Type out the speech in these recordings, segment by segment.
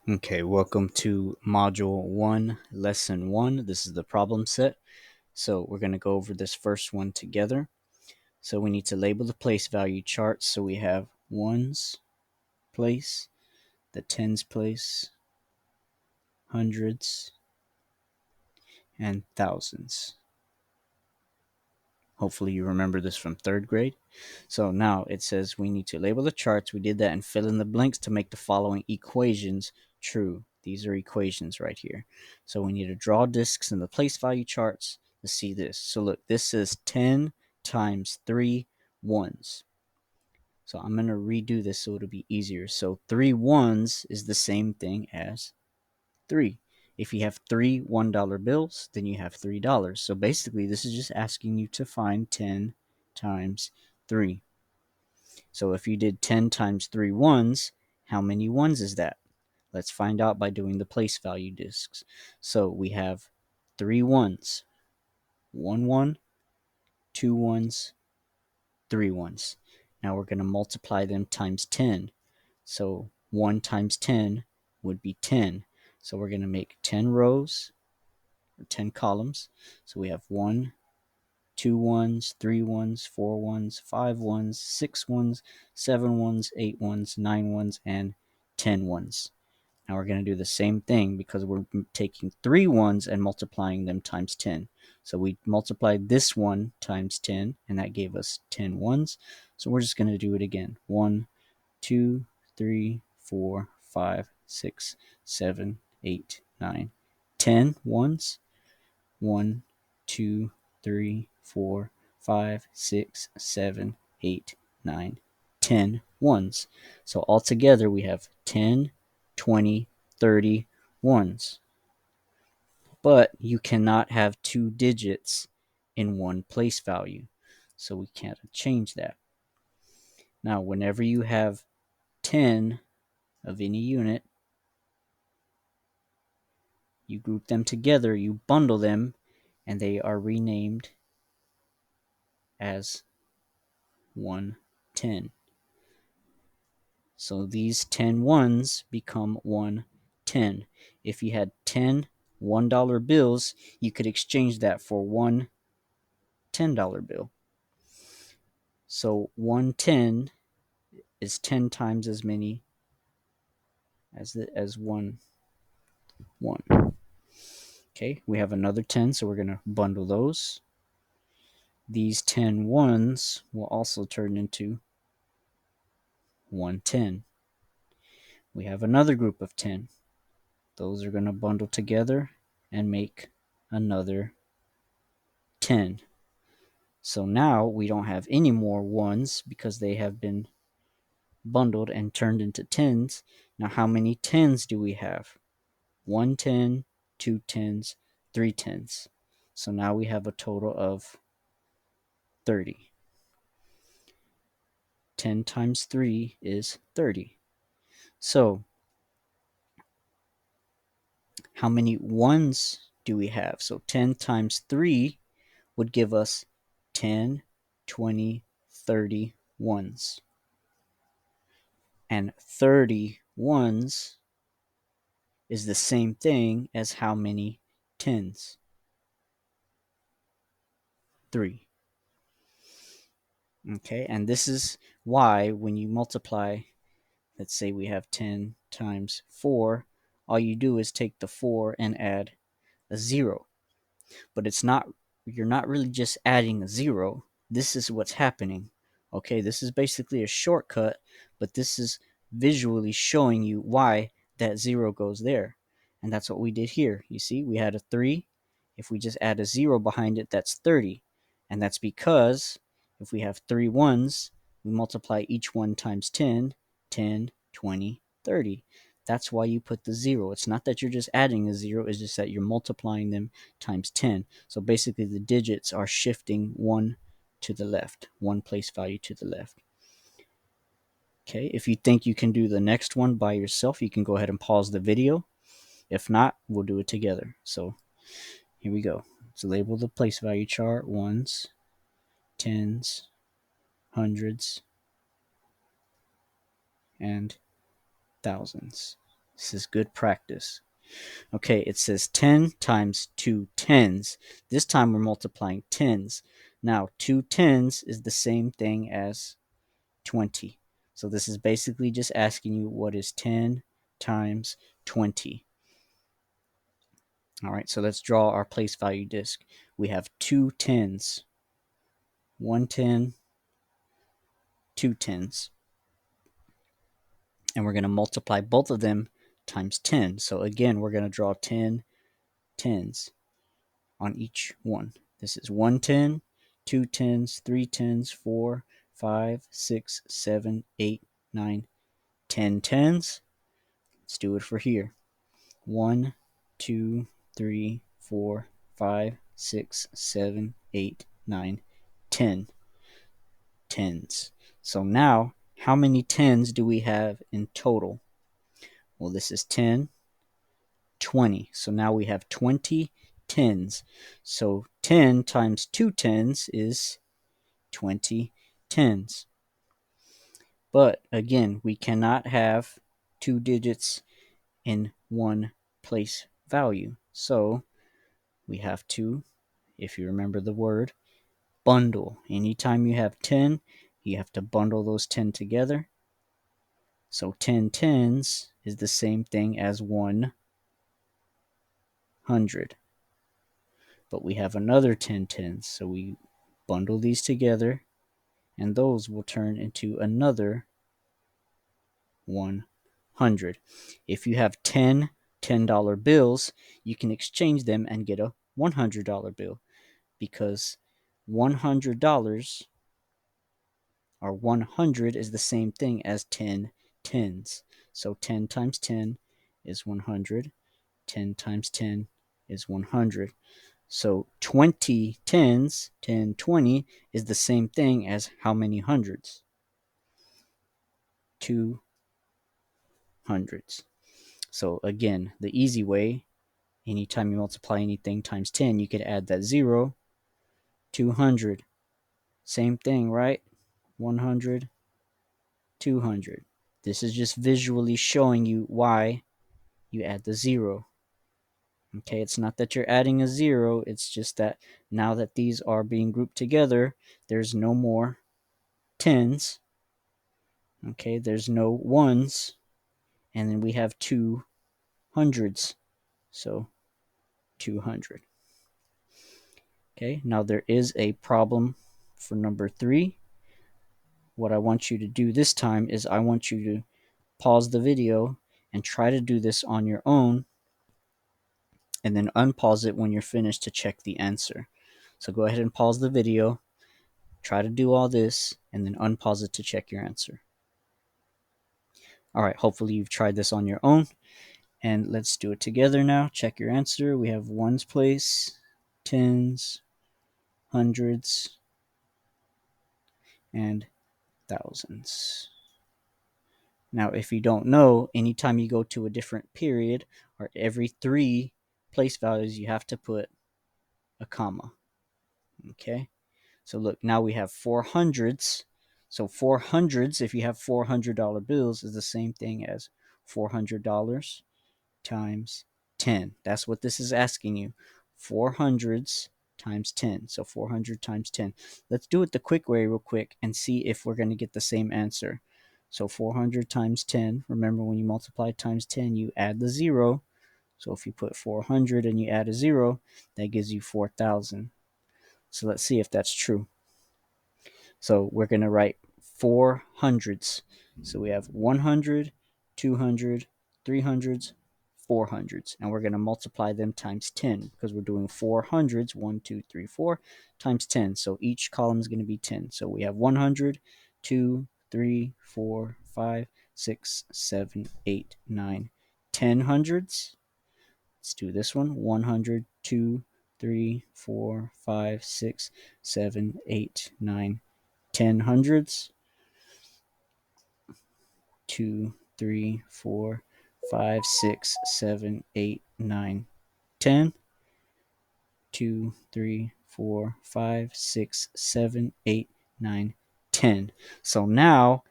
Okay, welcome to Module 1, Lesson 1. This is the problem set. So we're going to go over this first one together. So we need to label the place value charts. So we have ones place, the tens place, hundreds, and thousands. Hopefully you remember this from 3rd grade. So now it says we need to label the charts. We did that and fill in the blanks to make the following equations true. These are equations right here. So we need to draw discs in the place value charts to see this. So look, this is 10 times 3 ones. So I'm going to redo this so it'll be easier. So 3 ones is the same thing as 3. If you have three $1 bills, then you have $3. So basically, this is just asking you to find 10 times 3. So if you did 10 times 3 ones, how many ones is that? Let's find out by doing the place value discs. So we have 3 ones, 1 1, 2 ones, 3 ones. Now we're going to multiply them times 10. So 1 times 10 would be 10. So we're going to make 10 rows, 10 columns. So we have 1, 2 ones, 3 ones, 4 ones, 5 ones, 6 ones, 7 ones, 8 ones, 9 ones, and 10 ones. Now we're going to do the same thing because we're taking 3 ones and multiplying them times 10. So we multiplied this one times 10, and that gave us 10 ones. So we're just going to do it again. 1, 2, 3, 4, 5, 6, 7, 8, 9, 10 ones. 1, 2, 3, 4, 5, 6, 7, 8, 9, 10 ones. So altogether we have 10, 20, 30 ones. But you cannot have 2 digits in one place value. So we can't change that. Now, whenever you have 10 of any unit, you group them together, you bundle them, and they are renamed as 110. So these 10 ones become 110. If you had 10 $1 bills, you could exchange that for one $10 bill. So 110 is 10 times as many as 1 1. Okay, we have another 10, so we're going to bundle those. These 10 ones will also turn into 110. We have another group of 10. Those are going to bundle together and make another 10. So now we don't have any more ones because they have been bundled and turned into tens. Now how many tens do we have? 1 10, 2 tens, 3 tens. So now we have a total of 30. 10 times 3 is 30. So how many ones do we have? So 10 times 3 would give us 10, 20, 30 ones. And 30 ones is the same thing as how many tens? 3. Okay, and this is why when you multiply, let's say we have 10 times 4, all you do is take the 4 and add a 0. But you're not really just adding a 0. This is what's happening. Okay, this is basically a shortcut, but this is visually showing you why that 0 goes there. And that's what we did here. You see, we had a 3. If we just add a 0 behind it, that's 30. And that's because if we have 3 ones, we multiply each one times 10, 10, 20, 30. That's why you put the 0. It's not that you're just adding a 0, it's just that you're multiplying them times 10. So basically the digits are shifting one to the left, one place value to the left. Okay, if you think you can do the next one by yourself, you can go ahead and pause the video. If not, we'll do it together. So here we go. So label the place value chart: ones, tens, hundreds, and thousands. This is good practice. Okay, it says 10 times 2 tens. This time we're multiplying tens. Now, 2 tens is the same thing as 20. So this is basically just asking you what is 10 times 20. All right, so let's draw our place value disk. We have 2 tens, 1 10, 2 tens. And we're going to multiply both of them times 10. So again, we're going to draw 10 tens on each one. This is 1 10, 2 tens, 3 tens, 4, 5, 6, 7, 8, 9, 10 tens. Let's do it for here. 1, 2, 3, 4, 5, 6, 7, 8, 9, 10 tens. So now, how many tens do we have in total? Well, this is 10, 20. So now we have 20 tens. So 10 times 2 tens is 20 tens. But again, we cannot have two digits in one place value. So we have to, if you remember the word, bundle. Anytime you have 10, you have to bundle those 10 together. So 10 tens is the same thing as 100. But we have another 10 tens, so we bundle these together, and those will turn into another 100. If you have 10 $10 bills, you can exchange them and get a $100 bill, because $100 or 100 is the same thing as 10 tens. So 10 times 10 is 100. 10 times 10 is 100. So 20 tens, 10, 20, is the same thing as how many hundreds? 2 hundreds. So again, the easy way, anytime you multiply anything times 10, you could add that 0, 200. Same thing, right? 100, 200. This is just visually showing you why you add the 0. Okay, it's not that you're adding a 0, it's just that now that these are being grouped together, there's no more tens. Okay, there's no ones, and then we have 2 hundreds, so 200. Okay, now there is a problem for number 3. What I want you to do this time is I want you to pause the video and try to do this on your own, and then unpause it when you're finished to check the answer. So go ahead and pause the video, try to do all this, and then unpause it to check your answer. All right, hopefully you've tried this on your own, and let's do it together now. Check your answer. We have ones place, tens, hundreds, and thousands. Now, if you don't know, anytime you go to a different period or every 3 place values, you have to put a comma. Okay? So look, now we have 4 hundreds. So 4 hundreds, if you have $400 bills, is the same thing as $400 times 10. That's what this is asking you. 4 hundreds times 10. So 400 times 10. Let's do it the quick way real quick and see if we're going to get the same answer. So 400 times 10. Remember, when you multiply times 10, you add the 0. So if you put 400 and you add a 0, that gives you 4,000. So let's see if that's true. So we're going to write 4 hundreds. So we have 100, 200, 300s, 400s. And we're going to multiply them times 10 because we're doing 4 hundreds, 1, 2, 3, 4, times 10. So each column is going to be 10. So we have 100, 2, 3, 4, 5, 6, 7, 8, 9, 10 hundreds. Let's do this one. 100, 2, 3, 4, 5, 6, 7, 8, 9, 10 hundreds. 2, 3, 4, 5, 6, 7, 8, 9, 10. 2, 3, 4, 5, 6, 7, 8, 9, 10. So now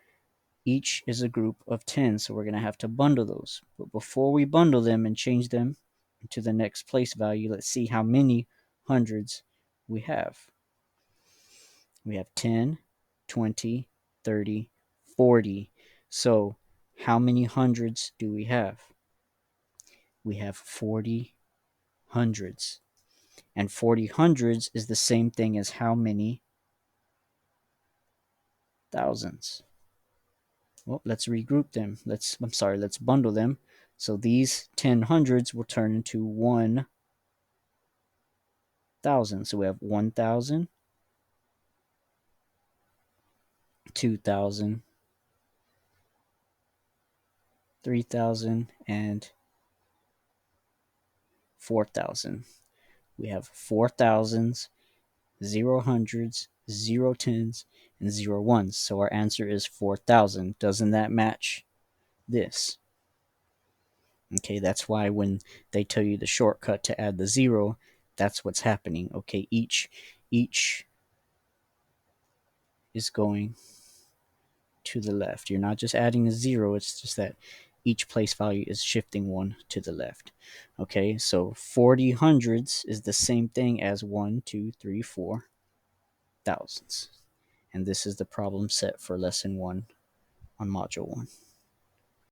Each is a group of 10, so we're going to have to bundle those. But before we bundle them and change them to the next place value, let's see how many hundreds we have. We have 10, 20, 30, 40. So how many hundreds do we have? We have 40 hundreds. And 40 hundreds is the same thing as how many thousands? Well, let's regroup them. Let's bundle them. So these 10 hundreds will turn into 1,000. So we have 1,000, 2,000, 3,000, and 4,000. We have 4,000s, 0 hundreds, 0 tens, and 0 ones. So our answer is 4,000. Doesn't that match this? Okay, that's why when they tell you the shortcut to add the 0, that's what's happening. Okay, each is going to the left. You're not just adding a 0, it's just that each place value is shifting 1 to the left. Okay, so 40 hundreds is the same thing as 1, 2, 3, 4 thousands. And this is the problem set for lesson 1 on module 1.